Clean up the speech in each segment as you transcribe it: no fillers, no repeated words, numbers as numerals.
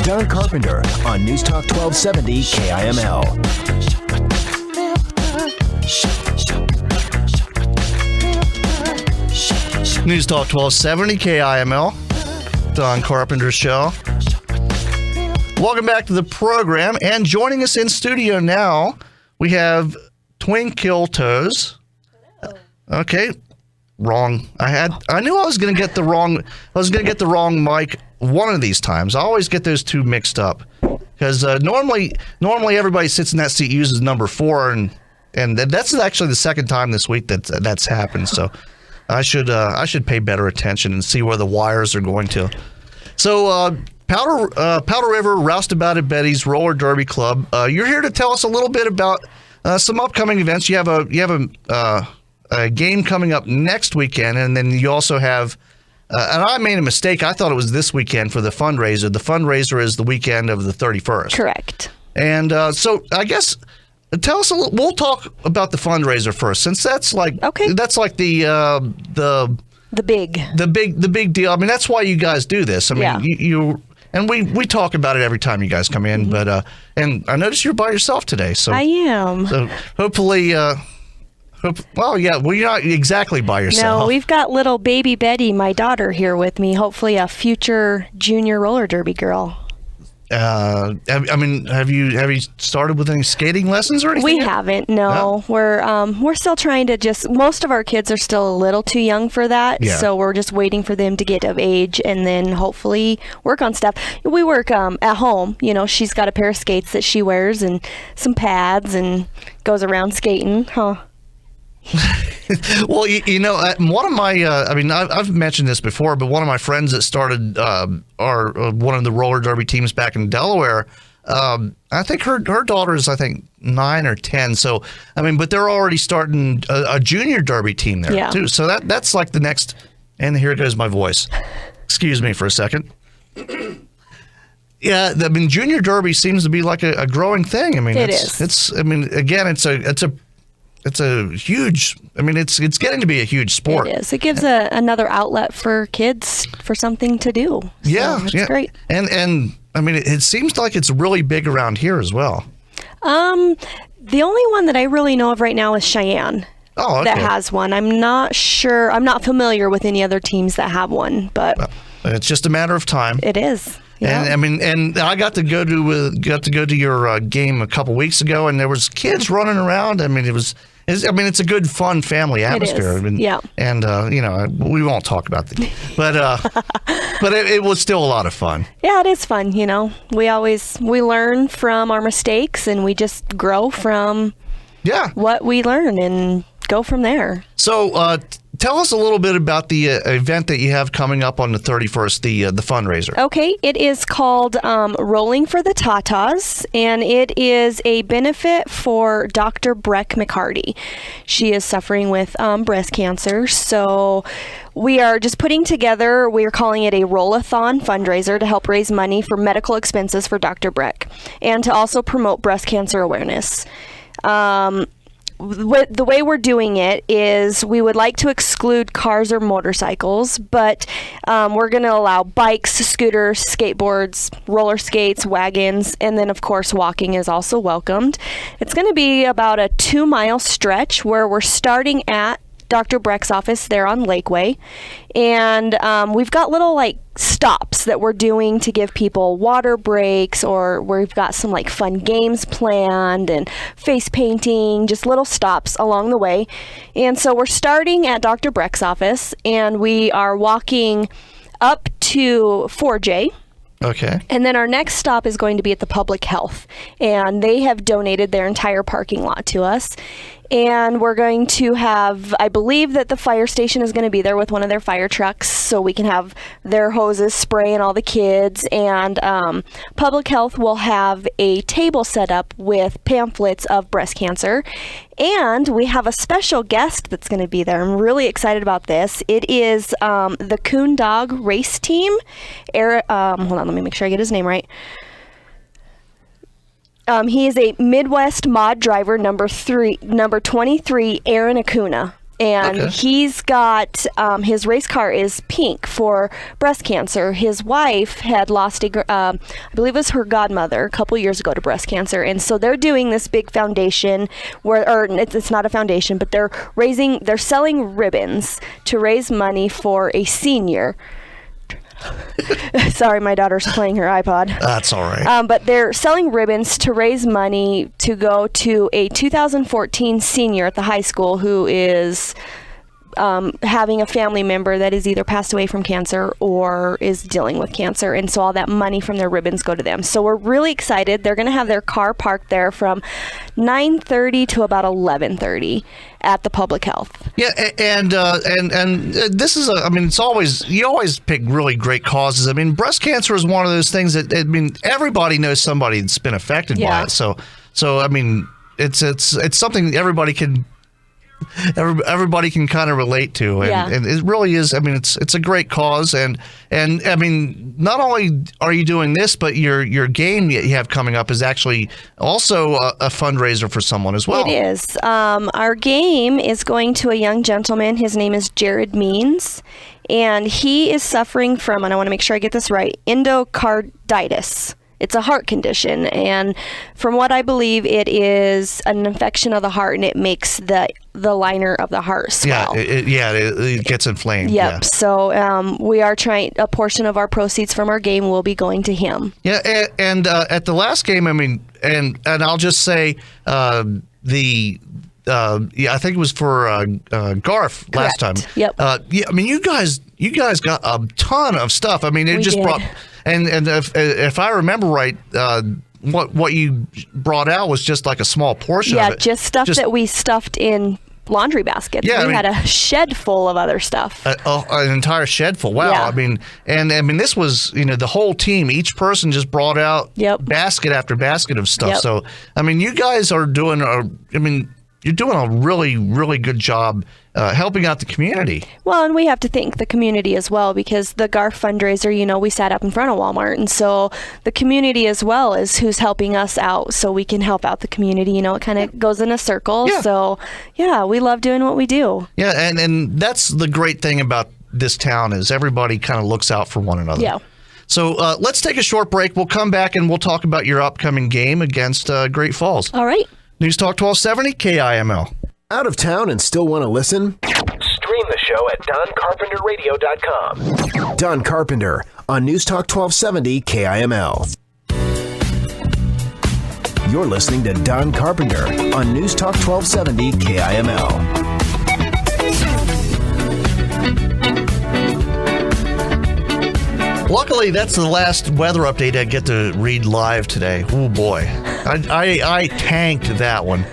Don Carpenter on News Talk 1270 KIML. News Talk 1270 KIML. Don Carpenter Show. Welcome back to the program. And joining us in studio now, we have Twinkle Toes. Okay. Wrong. I knew I was going to get the wrong mic one of these times. I always get those two mixed up because normally everybody sits in that seat uses number 4, and that's actually the second time this week that's happened. So I should pay better attention and see where the wires are going to. So Powder River Roustabout at Betty's Roller Derby Club. You're here to tell us a little bit about some upcoming events. You have a game coming up next weekend, and then you also have, and I made a mistake. I thought it was this weekend for the fundraiser. The fundraiser is the weekend of the 31st. Correct. And so I guess tell us a little. We'll talk about the fundraiser first, since that's like the big deal. I mean, that's why you guys do this. I mean, you and we talk about it every time you guys come in. Mm-hmm. But and I noticed you're by yourself today. So I am. So hopefully. Well, you're not exactly by yourself. No, we've got little baby Betty, my daughter, here with me. Hopefully, a future junior roller derby girl. Have you started with any skating lessons or anything? We haven't. No, we're still trying to most of our kids are still a little too young for that. Yeah. So we're just waiting for them to get of age and then hopefully work on stuff. We work at home. You know, she's got a pair of skates that she wears and some pads and goes around skating. Huh. Well, one of my, I've mentioned this before, but one of my friends that started one of the roller derby teams back in Delaware, I think her daughter is, 9 or 10. So, but they're already starting a junior derby team there too. So that's like the next, and here goes my voice. Excuse me for a second. Yeah, junior derby seems to be like a growing thing. It's a huge, it's getting to be a huge sport. It is. It gives another outlet for kids for something to do. So it's great. And it seems like it's really big around here as well. The only one that I really know of right now is Cheyenne. Oh, okay. That has one. I'm not familiar with any other teams that have one, but it's just a matter of time. It is. Yeah. And I got to go to your game a couple weeks ago, and there was kids running around. It's a good, fun family atmosphere. It is. And we won't talk about the game, but it was still a lot of fun. Yeah, it is fun. We learn from our mistakes, and we just grow from what we learn and go from there. So tell us a little bit about the event that you have coming up on the 31st, the fundraiser. Okay, it is called Rolling for the Tatas, and it is a benefit for Dr. Breck McCarty. She is suffering with breast cancer, so we are just putting together, we are calling it a Roll-a-thon fundraiser to help raise money for medical expenses for Dr. Breck and to also promote breast cancer awareness. The way we're doing it is we would like to exclude cars or motorcycles, but we're going to allow bikes, scooters, skateboards, roller skates, wagons, and then, of course, walking is also welcomed. It's going to be about a 2-mile stretch where we're starting at Dr. Breck's office there on Lakeway, and we've got little stops that we're doing to give people water breaks, or we've got some fun games planned and face painting, just little stops along the way. And so we're starting at Dr. Breck's office, and we are walking up to 4J. Okay. And then our next stop is going to be at the Public Health, and they have donated their entire parking lot to us. And we're going to have, I believe that the fire station is going to be there with one of their fire trucks, so we can have their hoses spraying all the kids. And Public Health will have a table set up with pamphlets of breast cancer. And we have a special guest that's going to be there. I'm really excited about this. It is the Coon Dog race team. Hold on, let me make sure I get his name right. He is a Midwest Mod driver, number 23, Aaron Acuna. And Okay. he's got his race car is pink for breast cancer. His wife had lost I believe it was her godmother a couple years ago to breast cancer, and so they're doing this big foundation or it's not a foundation, but they're selling ribbons to raise money for a senior. Sorry, my daughter's playing her iPod. That's all right. But they're selling ribbons to raise money to go to a 2014 senior at the high school who is having a family member that is either passed away from cancer or is dealing with cancer. And so all that money from their ribbons go to them. So we're really excited. They're going to have their car parked there from 9:30 to about 11:30 at the public health. Yeah, and this is it's always, you always pick really great causes. I mean, breast cancer is one of those things that, I mean, everybody knows somebody that's been affected by it. So I mean, it's something everybody can kind of relate to, and it really is. I mean, it's a great cause, and I mean, not only are you doing this, but your game that you have coming up is actually also a fundraiser for someone as well. It is. Our game is going to a young gentleman. His name is Jared Means, and he is suffering from, and I want to make sure I get this right, endocarditis. It's a heart condition, and from what I believe, it is an infection of the heart, and it makes the liner of the heart swell. It gets inflamed. Yep. Yeah. So we are trying. A portion of our proceeds from our game will be going to him. Yeah, and at the last game, I mean, and I'll just say I think it was for Garth last time. Yep. I mean, you guys got a ton of stuff. I mean, it We just did. brought. And if I remember right, what you brought out was just like a small portion of it. Just stuff that we stuffed in laundry baskets. Yeah, we had a shed full of other stuff. An entire shed full. Wow. Yeah. I mean, this was, the whole team. Each person just brought out basket after basket of stuff. Yep. So, I mean, you guys are doing you're doing a really, really good job helping out the community. Well, and we have to thank the community as well, because the Garth fundraiser, we sat up in front of Walmart, and so the community as well is who's helping us out, so we can help out the community. It kind of goes in a circle. Yeah. So, yeah, we love doing what we do. Yeah, and that's the great thing about this town is everybody kind of looks out for one another. Yeah. So let's take a short break. We'll come back and we'll talk about your upcoming game against Great Falls. All right. News Talk 1270 KIML. Out of town and still want to listen? Stream the show at DonCarpenterRadio.com. Don Carpenter on News Talk 1270 KIML. You're listening to Don Carpenter on News Talk 1270 KIML. Luckily, that's the last weather update I get to read live today. Oh boy, I tanked that one.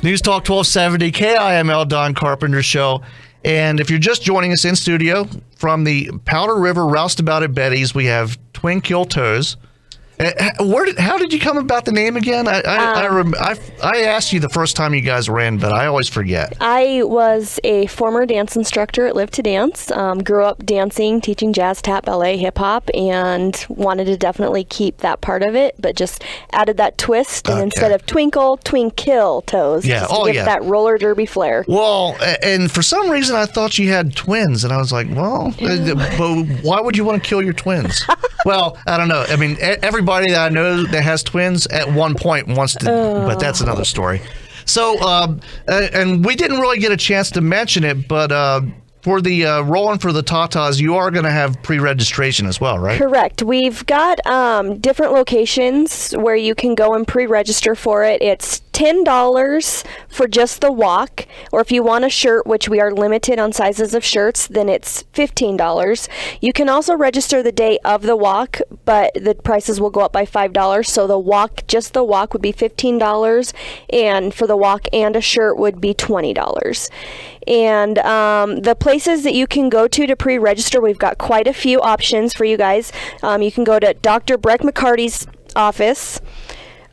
News Talk 1270 KIML, Don Carpenter Show. And if you're just joining us in studio from the Powder River Roustabout at Betty's, we have Twin Kill Toes. How did you come about the name again? I asked you the first time you guys ran, but I always forget. I was a former dance instructor at Live to Dance. Grew up dancing, teaching jazz, tap, ballet, hip hop, and wanted to definitely keep that part of it, but just added that twist. And instead of twinkle, Twinkle Toes. Yeah. Just to give that roller derby flair. Well, and for some reason I thought you had twins, and I was like, well, but why would you want to kill your twins? Well, I don't know. I mean, everybody that I know that has twins at one point wants to, but that's another story. So, and we didn't really get a chance to mention it, but for the Rolling for the Tatas, you are going to have pre-registration as well, right? Correct. We've got different locations where you can go and pre-register for it. It's $10 for just the walk, or if you want a shirt, which we are limited on sizes of shirts, then it's $15. You can also register the day of the walk, but the prices will go up by $5. So the walk, just the walk, would be $15, and for the walk and a shirt would be $20. And the places that you can go to pre-register, we've got quite a few options for you guys. You can go to Dr. Breck McCarty's office,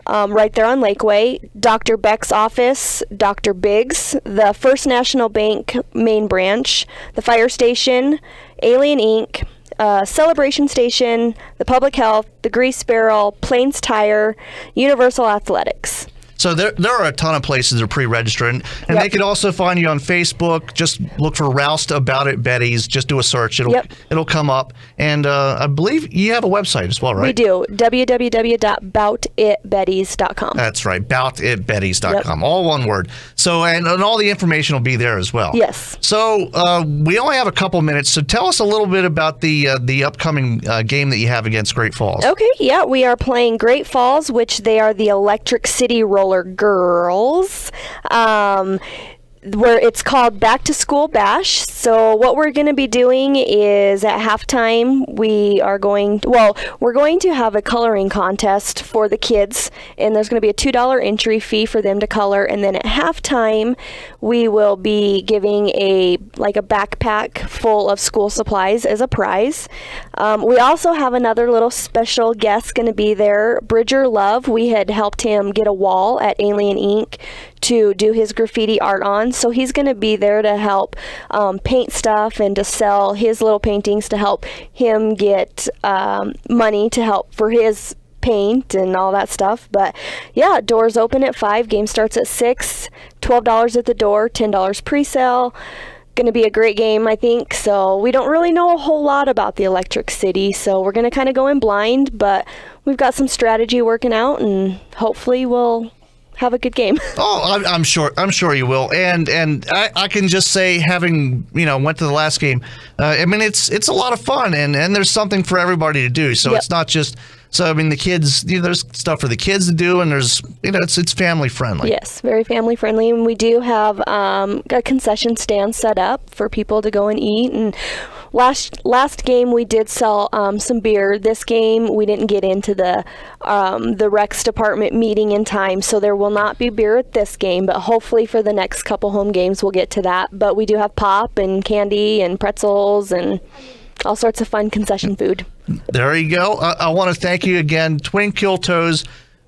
right there on Lakeway, Dr. Beck's office, Dr. Biggs, the First National Bank main branch, the fire station, Alien Inc., Celebration Station, the Public Health, the Grease Barrel, Plains Tire, Universal Athletics. So there are a ton of places that are pre-registered, and Yep. they can also find you on Facebook. Just look for Roust About It Betty's. Just do a search. It'll come up. And I believe you have a website as well, right? We do. www.boutitbetties.com. That's right. Boutitbetties.com. All one word. So, and all the information will be there as well. Yes. So we only have a couple minutes. So tell us a little bit about the upcoming game that you have against Great Falls. Okay, yeah, we are playing Great Falls, which they are the Electric City Roller Girls. Where it's called Back to School Bash. So what we're going to be doing is at halftime we're going to have a coloring contest for the kids, and there's going to be a $2 entry fee for them to color, and then at halftime we will be giving a backpack full of school supplies as a prize. We also have another little special guest going to be there, Bridger Love. We had helped him get a wall at Alien Inc. to do his graffiti art on. So he's going to be there to help paint stuff and to sell his little paintings to help him get money to help for his paint and all that stuff. But yeah, doors open at 5, game starts at 6, $12 at the door, $10 pre-sale. Going to be a great game, I think. So we don't really know a whole lot about the Electric City, so we're going to kind of go in blind, but we've got some strategy working out, and hopefully we'll have a good game. Oh, I'm sure you will. And I can just say, having went to the last game, I mean it's a lot of fun, and there's something for everybody to do. So Yep. It's not just. So I mean, the kids, there's stuff for the kids to do, and there's it's family friendly. Yes, very family friendly, and we do have a concession stand set up for people to go and eat. And last game we did sell some beer. This game we didn't get into the Recs department meeting in time, so there will not be beer at this game. But hopefully for the next couple home games we'll get to that. But we do have pop and candy and pretzels and all sorts of fun concession food. There you go. I want to thank you again, Twin Kill Toes,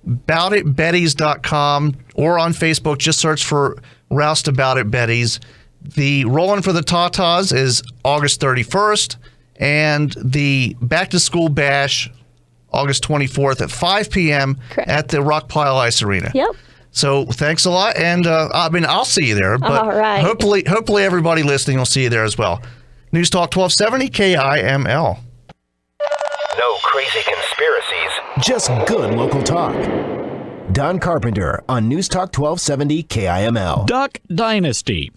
boutitbetties.com, or on Facebook, just search for Roust About It Betties. The Rollin' for the Tatas is August 31st, and the Back to School Bash, August 24th at 5 p.m. Correct. at the Rock-Pile Ice Arena. Yep. So thanks a lot, and I'll see you there. But All right. hopefully everybody listening will see you there as well. News Talk 1270 KIML. No crazy conspiracies. Just good local talk. Don Carpenter on News Talk 1270 KIML. Duck Dynasty.